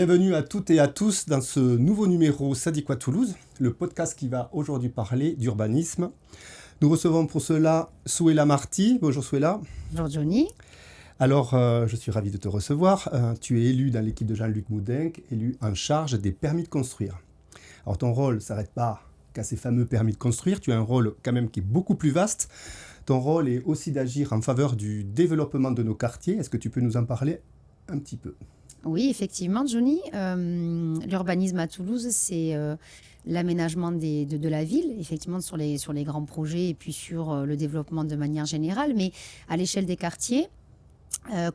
Bienvenue à toutes et à tous dans ce nouveau numéro Ça dit quoi Toulouse, le podcast qui va aujourd'hui parler d'urbanisme. Nous recevons pour cela Souela Marty. Bonjour Souela. Bonjour Johnny. Alors, je suis ravi de te recevoir. Tu es élu dans l'équipe de Jean-Luc Moudenc, élu en charge des permis de construire. Alors ton rôle ne s'arrête pas qu'à ces fameux permis de construire. Tu as un rôle quand même qui est beaucoup plus vaste. Ton rôle est aussi d'agir en faveur du développement de nos quartiers. Est-ce que tu peux nous en parler un petit peu ? Oui, effectivement, Johnny. L'urbanisme à Toulouse, c'est l'aménagement de la ville, effectivement, sur les grands projets et puis sur le développement de manière générale. Mais à l'échelle des quartiers,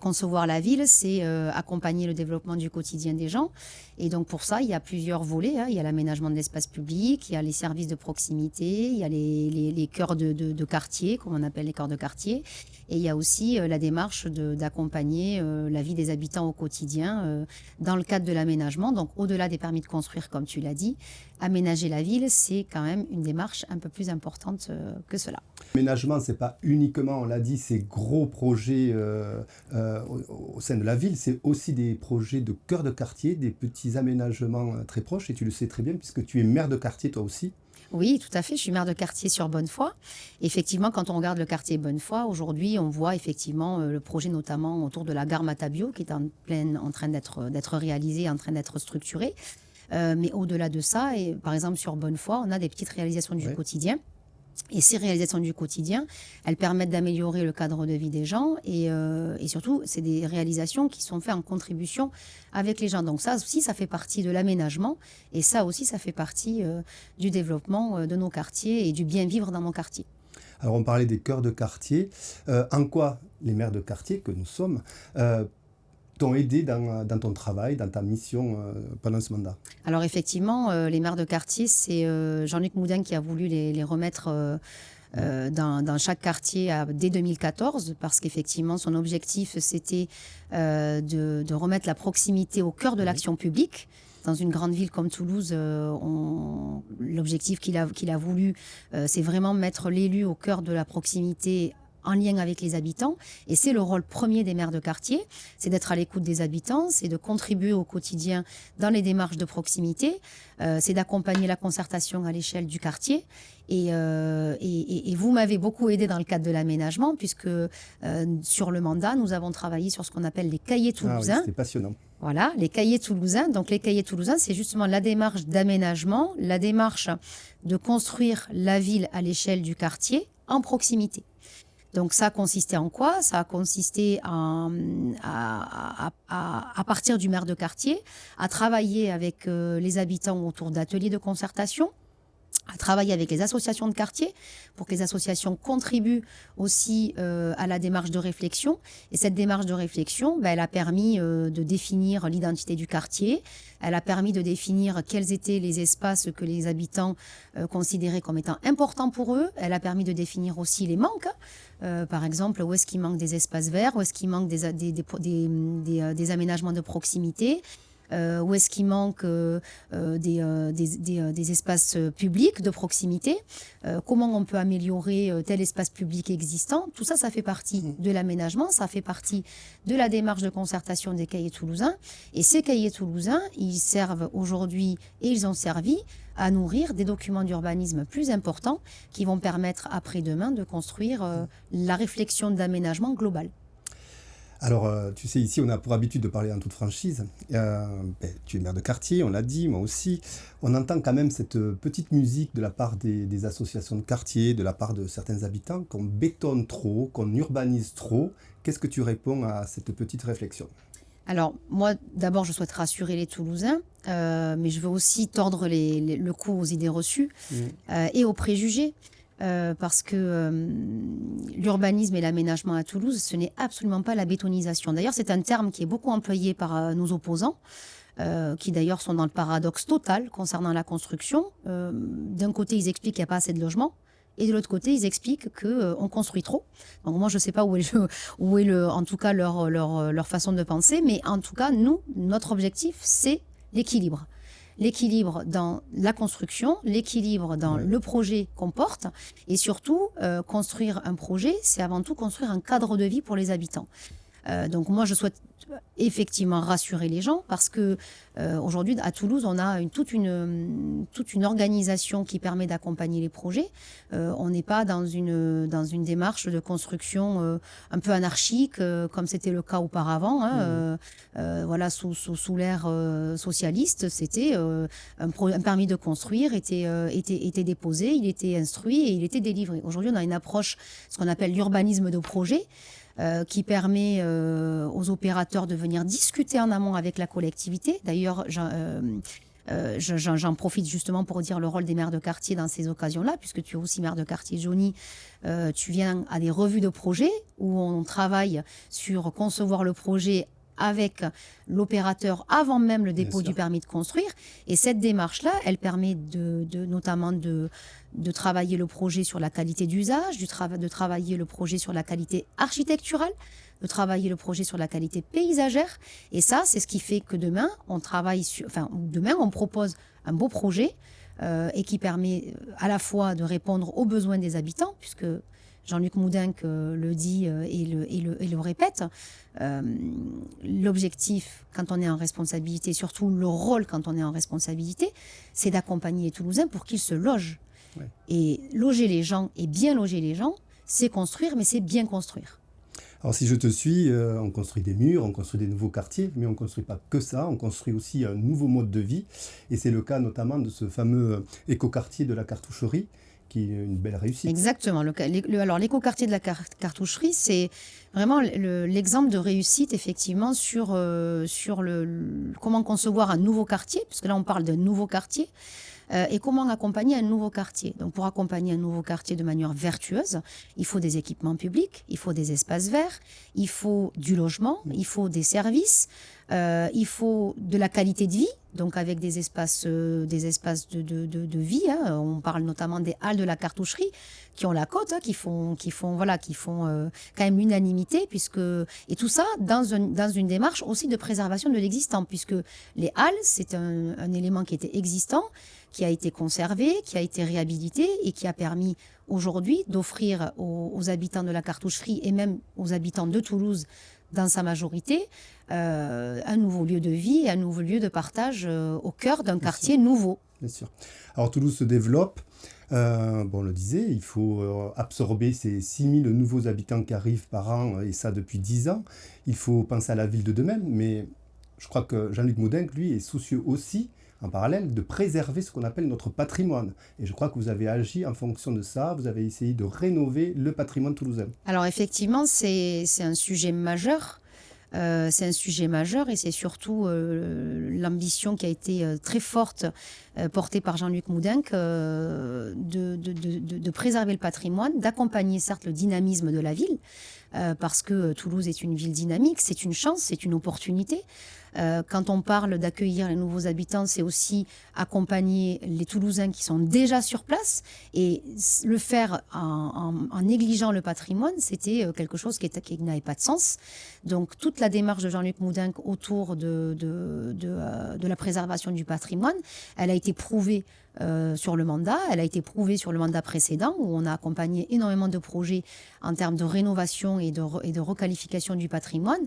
concevoir la ville, c'est accompagner le développement du quotidien des gens. Et donc pour ça, il y a plusieurs volets. Il y a l'aménagement de l'espace public, il y a les services de proximité, il y a les cœurs de quartier, comme on appelle les cœurs de quartier. Et il y a aussi la démarche d'accompagner la vie des habitants au quotidien dans le cadre de l'aménagement. Donc au-delà des permis de construire, comme tu l'as dit, aménager la ville, c'est quand même une démarche un peu plus importante que cela. L'aménagement, ce n'est pas uniquement, on l'a dit, ces gros projets au sein de la ville, c'est aussi des projets de cœur de quartier, des petits aménagements très proches, et tu le sais très bien puisque tu es maire de quartier toi aussi. Oui, tout à fait. Je suis maire de quartier sur Bonnefoy. Effectivement, quand on regarde le quartier Bonnefoy, aujourd'hui, on voit effectivement le projet notamment autour de la gare Matabio qui est en train d'être réalisé, en train d'être structuré. Mais au-delà de ça, et par exemple sur Bonnefoy, on a des petites réalisations du quotidien. Et ces réalisations du quotidien, elles permettent d'améliorer le cadre de vie des gens et surtout, c'est des réalisations qui sont faites en contribution avec les gens. Donc ça aussi, ça fait partie de l'aménagement et ça aussi, ça fait partie du développement de nos quartiers et du bien vivre dans nos quartiers. Alors on parlait des cœurs de quartier. En quoi les maires de quartier que nous sommes t'ont aidé dans ton travail, dans ta mission pendant ce mandat? Alors effectivement, les maires de quartier, c'est Jean-Luc Moudenc qui a voulu les remettre dans chaque quartier dès 2014, parce qu'effectivement, son objectif, c'était de remettre la proximité au cœur de l'action publique. Dans une grande ville comme Toulouse, l'objectif qu'il a voulu, c'est vraiment mettre l'élu au cœur de la proximité en lien avec les habitants. Et c'est le rôle premier des maires de quartier, c'est d'être à l'écoute des habitants, c'est de contribuer au quotidien dans les démarches de proximité, c'est d'accompagner la concertation à l'échelle du quartier. Et vous m'avez beaucoup aidé dans le cadre de l'aménagement, puisque sur le mandat, nous avons travaillé sur ce qu'on appelle les cahiers toulousains. Ah oui, c'était passionnant. Voilà, les cahiers toulousains. Donc les cahiers toulousains, c'est justement la démarche d'aménagement, la démarche de construire la ville à l'échelle du quartier en proximité. Donc ça a consisté en quoi? Ça a consisté à partir du maire de quartier, à travailler avec les habitants autour d'ateliers de concertation, à travailler avec les associations de quartier pour que les associations contribuent aussi à la démarche de réflexion. Et cette démarche de réflexion, elle a permis de définir l'identité du quartier. Elle a permis de définir quels étaient les espaces que les habitants considéraient comme étant importants pour eux. Elle a permis de définir aussi les manques. Par exemple, où est-ce qu'il manque des espaces verts, où est-ce qu'il manque des aménagements de proximité. Où est-ce qu'il manque des espaces publics de proximité, comment on peut améliorer tel espace public existant. Tout ça, ça fait partie de l'aménagement, ça fait partie de la démarche de concertation des cahiers toulousains. Et ces cahiers toulousains, ils servent aujourd'hui et ils ont servi à nourrir des documents d'urbanisme plus importants qui vont permettre après-demain de construire la réflexion d'aménagement global. Alors, tu sais, ici, on a pour habitude de parler en toute franchise. Tu es maire de quartier, on l'a dit, moi aussi. On entend quand même cette petite musique de la part des associations de quartier, de la part de certains habitants, qu'on bétonne trop, qu'on urbanise trop. Qu'est-ce que tu réponds à cette petite réflexion ? Alors, moi, d'abord, je souhaite rassurer les Toulousains, mais je veux aussi tordre le cou aux idées reçues et aux préjugés. Parce que l'urbanisme et l'aménagement à Toulouse, ce n'est absolument pas la bétonisation. D'ailleurs, c'est un terme qui est beaucoup employé par nos opposants, qui d'ailleurs sont dans le paradoxe total concernant la construction. D'un côté, ils expliquent qu'il n'y a pas assez de logements, et de l'autre côté, ils expliquent qu'on construit trop. Donc moi, je ne sais pas où est en tout cas leur façon de penser, mais en tout cas, nous, notre objectif, c'est l'équilibre. L'équilibre dans la construction, l'équilibre dans le projet qu'on porte, et surtout, construire un projet, c'est avant tout construire un cadre de vie pour les habitants. Donc moi, je souhaite effectivement rassurer les gens parce que aujourd'hui, à Toulouse, on a toute une organisation qui permet d'accompagner les projets. On n'est pas dans une démarche de construction un peu anarchique, comme c'était le cas auparavant. Voilà, sous l'ère socialiste, c'était un permis de construire était déposé, il était instruit et il était délivré. Aujourd'hui, on a une approche, ce qu'on appelle l'urbanisme de projet, qui permet aux opérateurs de venir discuter en amont avec la collectivité. D'ailleurs, j'en profite justement pour dire le rôle des maires de quartier dans ces occasions-là, puisque tu es aussi maire de quartier, Johnny. Tu viens à des revues de projet où on travaille sur concevoir le projet avec l'opérateur avant même le dépôt du permis de construire. Et cette démarche-là, elle permet notamment de travailler le projet sur la qualité d'usage, de travailler le projet sur la qualité architecturale, de travailler le projet sur la qualité paysagère. Et ça, c'est ce qui fait que demain, on propose un beau projet et qui permet à la fois de répondre aux besoins des habitants, puisque Jean-Luc Moudenc le dit et le répète. L'objectif, quand on est en responsabilité, surtout le rôle quand on est en responsabilité, c'est d'accompagner les Toulousains pour qu'ils se logent. Ouais. Et loger les gens et bien loger les gens, c'est construire, mais c'est bien construire. Alors si je te suis, on construit des murs, on construit des nouveaux quartiers, mais on ne construit pas que ça, on construit aussi un nouveau mode de vie. Et c'est le cas notamment de ce fameux écoquartier de la Cartoucherie, qui est une belle réussite. Exactement. Alors l'écoquartier de la Cartoucherie, c'est vraiment l'exemple de réussite effectivement sur comment concevoir un nouveau quartier, puisque là on parle d'un nouveau quartier, et comment accompagner un nouveau quartier. Donc pour accompagner un nouveau quartier de manière vertueuse, il faut des équipements publics, il faut des espaces verts, il faut du logement, il faut des services, il faut de la qualité de vie, donc avec des espaces de vie. On parle notamment des halles de la Cartoucherie qui ont la cote, qui font quand même l'unanimité, et tout ça dans une démarche aussi de préservation de l'existant, puisque les halles, c'est un élément qui était existant, qui a été conservé, qui a été réhabilité et qui a permis aujourd'hui d'offrir aux habitants de la Cartoucherie et même aux habitants de Toulouse dans sa majorité, un nouveau lieu de vie et un nouveau lieu de partage au cœur d'un quartier nouveau. Bien sûr. Alors Toulouse se développe, on le disait, il faut absorber ces 6000 nouveaux habitants qui arrivent par an, et ça depuis 10 ans. Il faut penser à la ville de demain, mais je crois que Jean-Luc Moudenc, lui, est soucieux aussi, en parallèle, de préserver ce qu'on appelle notre patrimoine. Et je crois que vous avez agi en fonction de ça, vous avez essayé de rénover le patrimoine toulousain. Alors effectivement, c'est un sujet majeur. C'est un sujet majeur et c'est surtout l'ambition qui a été très forte portée par Jean-Luc Moudenc de préserver le patrimoine, d'accompagner certes le dynamisme de la ville, parce que Toulouse est une ville dynamique, c'est une chance, c'est une opportunité. Quand on parle d'accueillir les nouveaux habitants, c'est aussi accompagner les Toulousains qui sont déjà sur place, et le faire en négligeant le patrimoine, c'était quelque chose qui n'avait pas de sens. Donc toute la démarche de Jean-Luc Moudenc autour de la préservation du patrimoine, elle a été prouvée sur le mandat, elle a été prouvée sur le mandat précédent où on a accompagné énormément de projets en termes de rénovation et de requalification du patrimoine.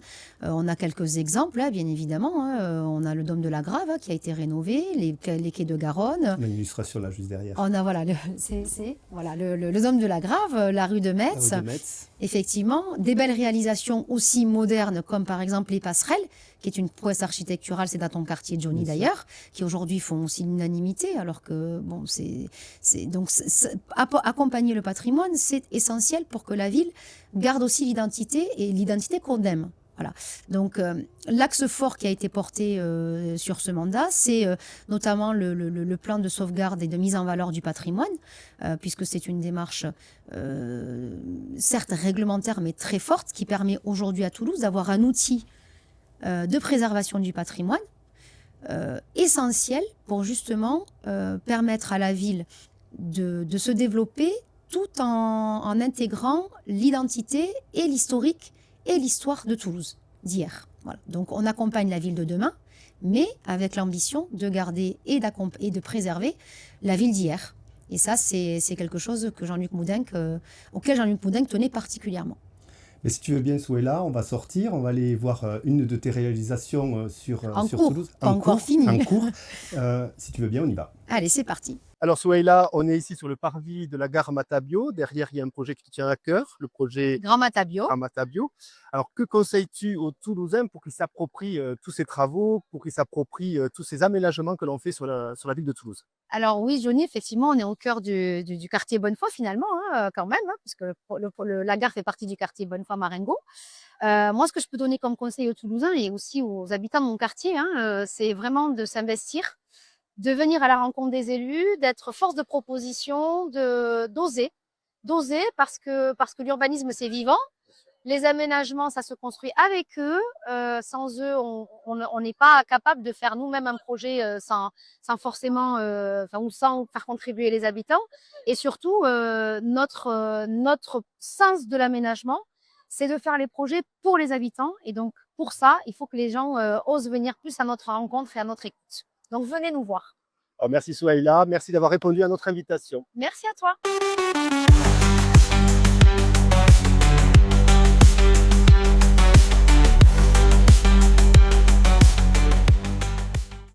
On a quelques exemples, bien évidemment. On a le Dôme de la Grave qui a été rénové, les quais de Garonne. On a une illustration là juste derrière. On a le Dôme de la Grave, la rue de Metz. Effectivement, des belles réalisations aussi modernes comme par exemple les passerelles, qui est une prouesse architecturale, c'est dans ton quartier, Johnny d'ailleurs, qui aujourd'hui font aussi l'unanimité, alors que accompagner le patrimoine, c'est essentiel pour que la ville garde aussi l'identité et l'identité qu'on aime. Voilà. Donc l'axe fort qui a été porté sur ce mandat, c'est notamment le plan de sauvegarde et de mise en valeur du patrimoine, puisque c'est une démarche certes réglementaire mais très forte qui permet aujourd'hui à Toulouse d'avoir un outil de préservation du patrimoine essentiel pour justement permettre à la ville de se développer tout en intégrant l'identité et l'historique et l'histoire de Toulouse d'hier. Voilà. Donc on accompagne la ville de demain, mais avec l'ambition de garder et de préserver la ville d'hier. Et ça, c'est quelque chose que auquel Jean-Luc Moudenc tenait particulièrement. Mais si tu veux bien, Souhaila, on va sortir, on va aller voir une de tes réalisations En sur cours, Toulouse. pas encore fini. Un cours. Si tu veux bien, on y va. Allez, c'est parti. Alors Souhaila, on est ici sur le parvis de la gare Matabio. Derrière, il y a un projet qui te tient à cœur, le projet Grand Matabio. Matabio. Alors que conseilles-tu aux Toulousains pour qu'ils s'approprient tous ces travaux, pour qu'ils s'approprient tous ces aménagements que l'on fait sur la ville de Toulouse? Alors oui, Johnny, effectivement, on est au cœur du quartier Bonnefoy finalement, hein, quand même, hein, puisque la gare fait partie du quartier Bonnefoy-Marengo. Moi, ce que je peux donner comme conseil aux Toulousains et aussi aux habitants de mon quartier, hein, c'est vraiment de s'investir, de venir à la rencontre des élus, d'être force de proposition, d'oser parce que l'urbanisme, c'est vivant. Les aménagements, ça se construit avec eux. Sans eux, on n'est pas capable de faire nous-mêmes un projet sans forcément, ou sans faire contribuer les habitants. Et surtout, notre sens de l'aménagement, c'est de faire les projets pour les habitants. Et donc, pour ça, il faut que les gens osent venir plus à notre rencontre et à notre écoute. Donc, venez nous voir. Merci Souhaila, merci d'avoir répondu à notre invitation. Merci à toi.